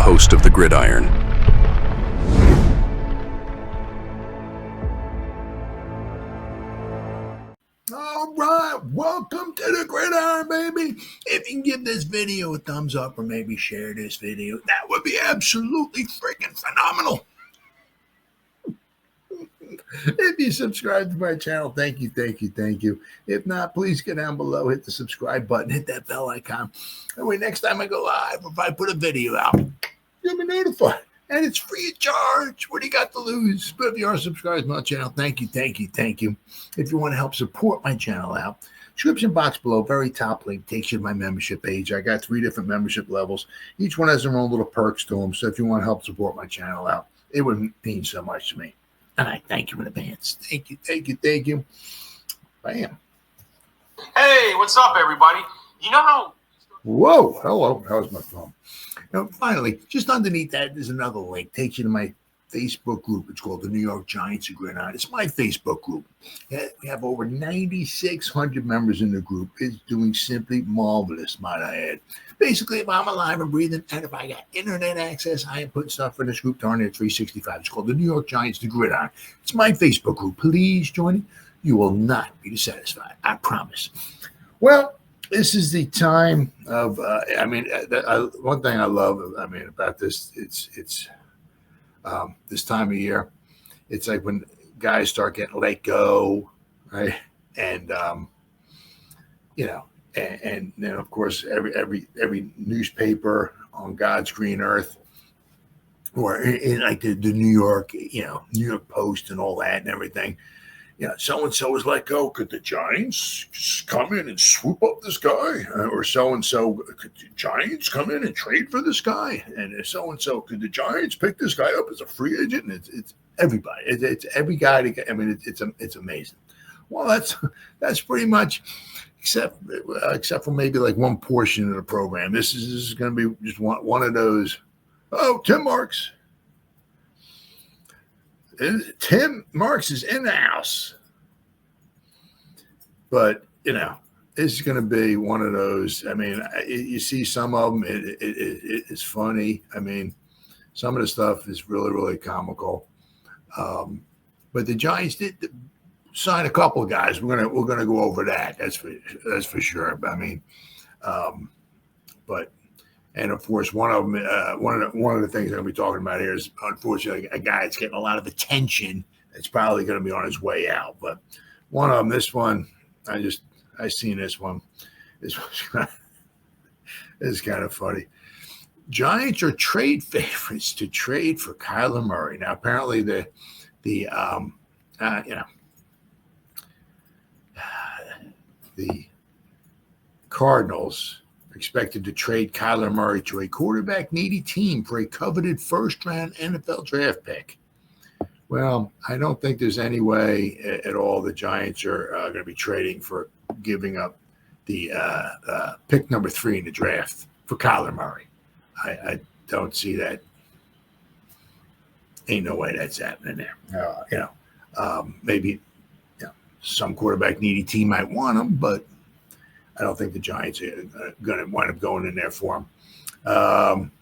host of the Gridiron. All right, welcome to the Gridiron, baby. If you can give this video a thumbs up or maybe share this video, that would be absolutely freaking phenomenal. If you subscribe to my channel, thank you. If not, please go down below, hit the subscribe button, hit that bell icon. That way next time I go live, if I put a video out, you'll be notified. And it's free of charge. What do you got to lose? But if you are subscribed to my channel, thank you. If you want to help support my channel out, description box below, very top link, takes you to my membership page. I got 3 different membership levels. Each one has their own little perks to them. So if you want to help support my channel out, it would mean so much to me. And I thank you in advance. Thank you. Bam. Hey, what's up, everybody? You know how... Whoa, hello. How's my phone? Now, finally, just underneath that, there's another link. Takes you to my Facebook group. It's called the New York Giants Gridiron. It's my Facebook group. We have over 9,600 members in the group. It's doing simply marvelous, might I add. Basically, if I'm alive and breathing, and if I got internet access, I am putting stuff in this group darn near 365. It's called the New York Giants Gridiron. It's my Facebook group. Please join it. You will not be dissatisfied. I promise. Well, this is the time of, one thing I love, about this, it's this time of year, it's like when guys start getting let go, right? And, and then of course, every newspaper on God's green earth, or in like the New York, New York Post and all that and everything, so-and-so was let go. Could the Giants come in and swoop up this guy? Or so-and-so, could the Giants come in and trade for this guy? And so-and-so, could the Giants pick this guy up as a free agent? And it's everybody. It's every guy. It's amazing. Well, that's pretty much, except for maybe like one portion of the program. This is going to be just one of those. Oh, Tim Marks. Tim Marks is in the house. But, this is going to be one of those. You see some of them, it's funny. Some of the stuff is really, really comical. But the Giants did sign a couple of guys. We're gonna go over that. That's for sure. And of course, one of them, one of the things I'm going to be talking about here is, unfortunately, a guy that's getting a lot of attention. That's probably going to be on his way out. But one of them, this one, I seen this one. This is kind of funny. Giants are trade favorites to trade for Kyler Murray. Now, apparently, the Cardinals expected to trade Kyler Murray to a quarterback-needy team for a coveted first-round NFL draft pick. Well, I don't think there's any way at all the Giants are going to be trading for giving up the pick number 3 in the draft for Kyler Murray. I don't see that. Ain't no way that's happening there. Maybe some quarterback-needy team might want him, but I don't think the Giants are going to wind up going in there for him.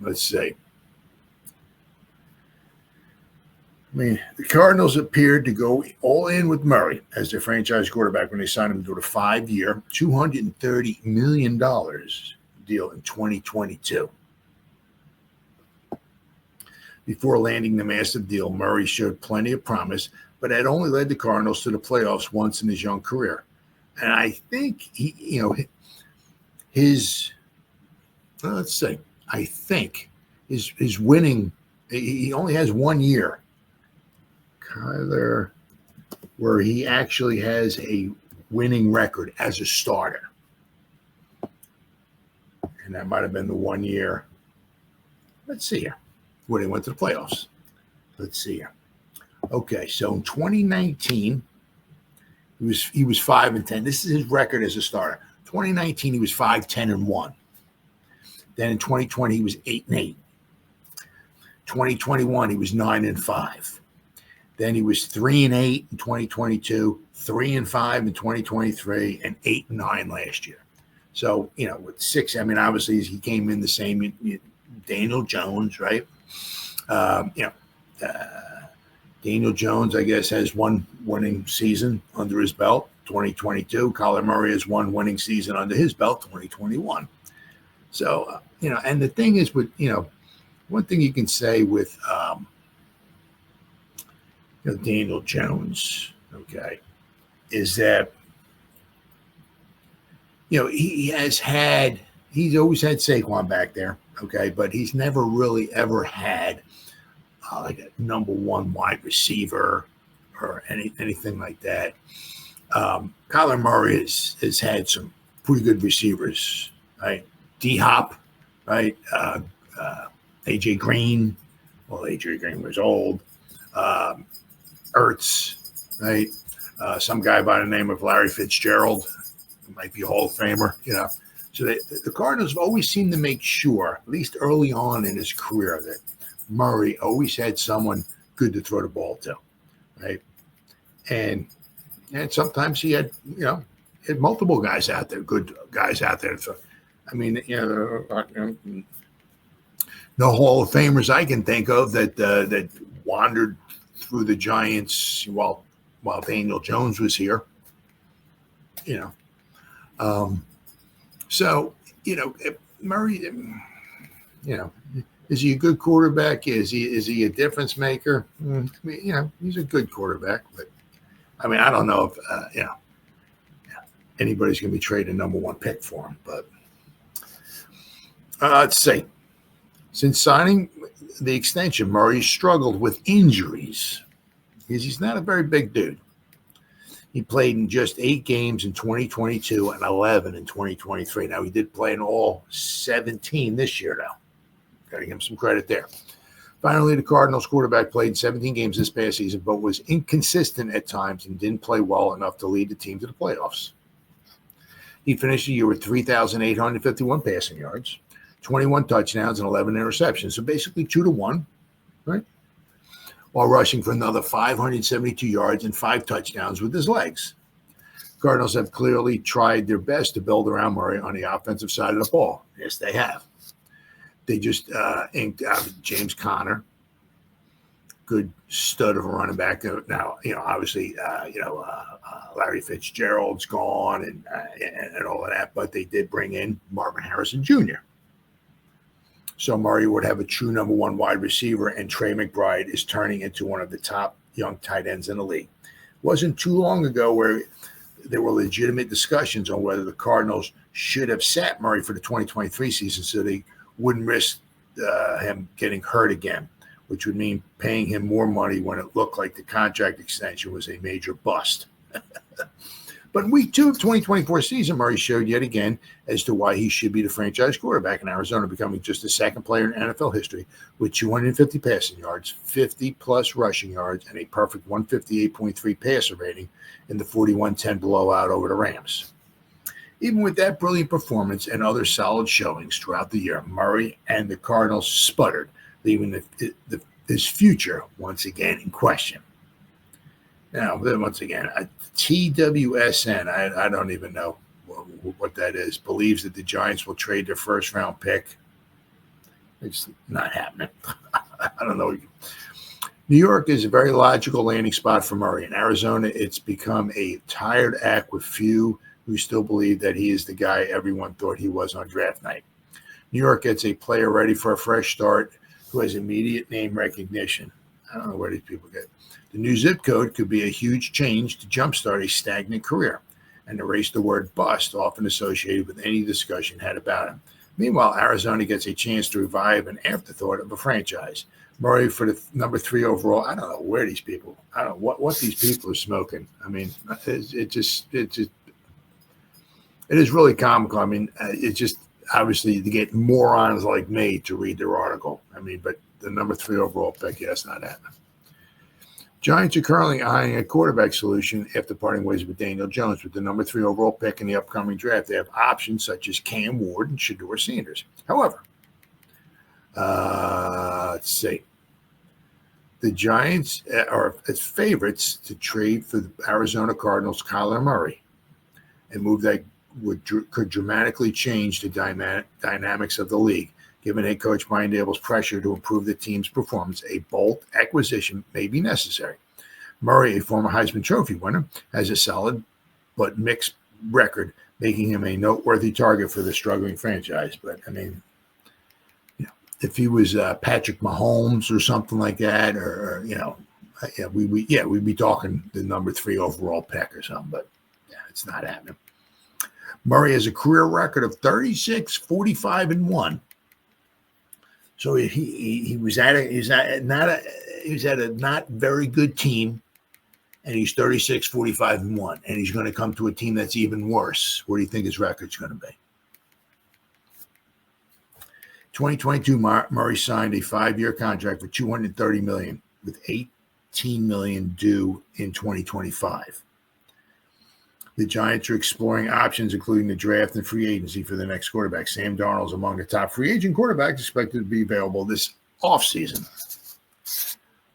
Let's see. The Cardinals appeared to go all in with Murray as their franchise quarterback when they signed him to a 5-year, $230 million deal in 2022. Before landing the massive deal, Murray showed plenty of promise, but had only led the Cardinals to the playoffs once in his young career. And I think his winning, he only has 1 year, Kyler, where he actually has a winning record as a starter. And that might have been the 1 year. Let's see here. When he went to the playoffs. Let's see here. Okay, so in 2019, he was 5-10. This is his record as a starter. 2019, he was 5-10-1. Then in 2020, he was 8-8. 2021, he was 9-5. Then he was 3-8 in 2022, 3-5 in 2023, and 8-9 last year. So, with 6, obviously he came in the same Daniel Jones, right? Daniel Jones, I guess, has one winning season under his belt, 2022. Kyler Murray has one winning season under his belt, 2021. So, and the thing is with, one thing you can say with Daniel Jones, okay, is that, he's always had Saquon back there, okay, but he's never really ever had like a number one wide receiver or anything like that. Kyler Murray has had some pretty good receivers, right? D-Hop, right? AJ Green. Well, AJ Green was old. Ertz, right? Some guy by the name of Larry Fitzgerald, might be a Hall of Famer, So the Cardinals have always seemed to make sure, at least early on in his career, that Murray always had someone good to throw the ball to, right? And sometimes he had, had multiple guys out there, good guys out there. So, I mean, no Hall of Famers I can think of that wandered through the Giants while Daniel Jones was here, So, Murray, is he a good quarterback? Is he a difference maker? He's a good quarterback, but I mean, I don't know if anybody's going to be trading number one pick for him. But let's see. Since signing the extension, Murray struggled with injuries because he's not a very big dude. He played in just 8 games in 2022 and 11 in 2023. Now, he did play in all 17 this year, though. Got to give him some credit there. Finally, the Cardinals quarterback played 17 games this past season, but was inconsistent at times and didn't play well enough to lead the team to the playoffs. He finished the year with 3,851 passing yards, 21 touchdowns, and 11 interceptions. So basically 2-1, right? While rushing for another 572 yards and 5 touchdowns with his legs. Cardinals have clearly tried their best to build around Murray on the offensive side of the ball. Yes, they have. They just inked out James Conner, good stud of a running back. Now, obviously, Larry Fitzgerald's gone and all of that, but they did bring in Marvin Harrison Jr. So Murray would have a true number one wide receiver, and Trey McBride is turning into one of the top young tight ends in the league. It wasn't too long ago where there were legitimate discussions on whether the Cardinals should have sat Murray for the 2023 season so they wouldn't risk him getting hurt again, which would mean paying him more money when it looked like the contract extension was a major bust. But in week 2 of 2024 season, Murray showed yet again as to why he should be the franchise quarterback in Arizona, becoming just the second player in NFL history with 250 passing yards, 50-plus rushing yards, and a perfect 158.3 passer rating in the 41-10 blowout over the Rams. Even with that brilliant performance and other solid showings throughout the year, Murray and the Cardinals sputtered, leaving his future once again in question. Now, once again, TWSN, I don't even know what that is, believes that the Giants will trade their first-round pick. It's not happening. I don't know. New York is a very logical landing spot for Murray. In Arizona, it's become a tired act with few who still believe that he is the guy everyone thought he was on draft night. New York gets a player ready for a fresh start who has immediate name recognition. I don't know where these people get. The new zip code could be a huge change to jumpstart a stagnant career and erase the word bust, often associated with any discussion had about him. Meanwhile, Arizona gets a chance to revive an afterthought of a franchise. Murray for the number 3 overall. I don't know where these people, I don't know what these people are smoking. I mean, it is really comical. I mean, it's just obviously to get morons like me to read their article. I mean, but the number 3 overall pick, yeah, it's not happening. Giants are currently eyeing a quarterback solution after parting ways with Daniel Jones. With the number 3 overall pick in the upcoming draft, they have options such as Cam Ward and Shedeur Sanders. However, let's see. The Giants are as favorites to trade for the Arizona Cardinals' Kyler Murray, a move that could dramatically change the dynamics of the league, Given head coach Brian Dable's pressure to improve the team's performance, a bold acquisition may be necessary. Murray, a former Heisman Trophy winner, has a solid but mixed record, making him a noteworthy target for the struggling franchise. But, I mean, if he was Patrick Mahomes or something like that, or we'd be talking the number 3 overall pick or something, but it's not happening. Murray has a career record of 36, 45, and 1. So he was at a not very good team, and he's 36, 45, and 1, and he's going to come to a team that's even worse. What do you think his record's going to be? 2022, Murray signed a 5-year contract for $230 million, with $18 million due in 2025. The Giants are exploring options, including the draft and free agency for the next quarterback. Sam Darnold is among the top free agent quarterbacks expected to be available this offseason.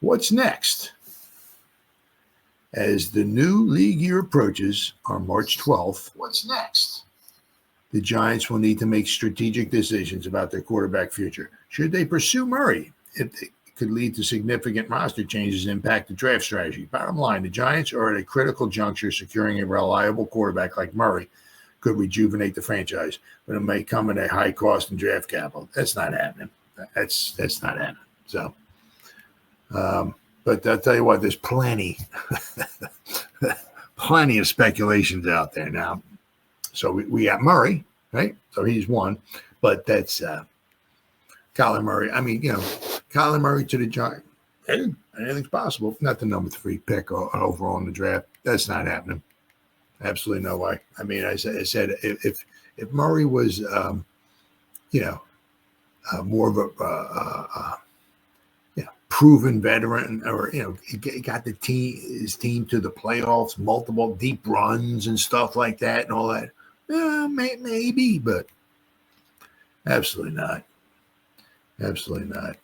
What's next? As the new league year approaches on March 12th, what's next? The Giants will need to make strategic decisions about their quarterback future. Should they pursue Murray? It could lead to significant roster changes and impact the draft strategy. Bottom line, the Giants are at a critical juncture. Securing a reliable quarterback like Murray could rejuvenate the franchise, but it may come at a high cost in draft capital. That's not happening. That's not happening. So, but I'll tell you what, there's plenty of speculations out there now. So we got Murray, right? So he's one, but that's Kyler Murray. I mean, Kyler Murray to the Giants. Anything's possible. Not the number 3 pick overall in the draft. That's not happening. Absolutely no way. I mean, I said if Murray was, more of a proven veteran, or he got his team to the playoffs, multiple deep runs and stuff like that, and all that. Maybe, but absolutely not. Absolutely not.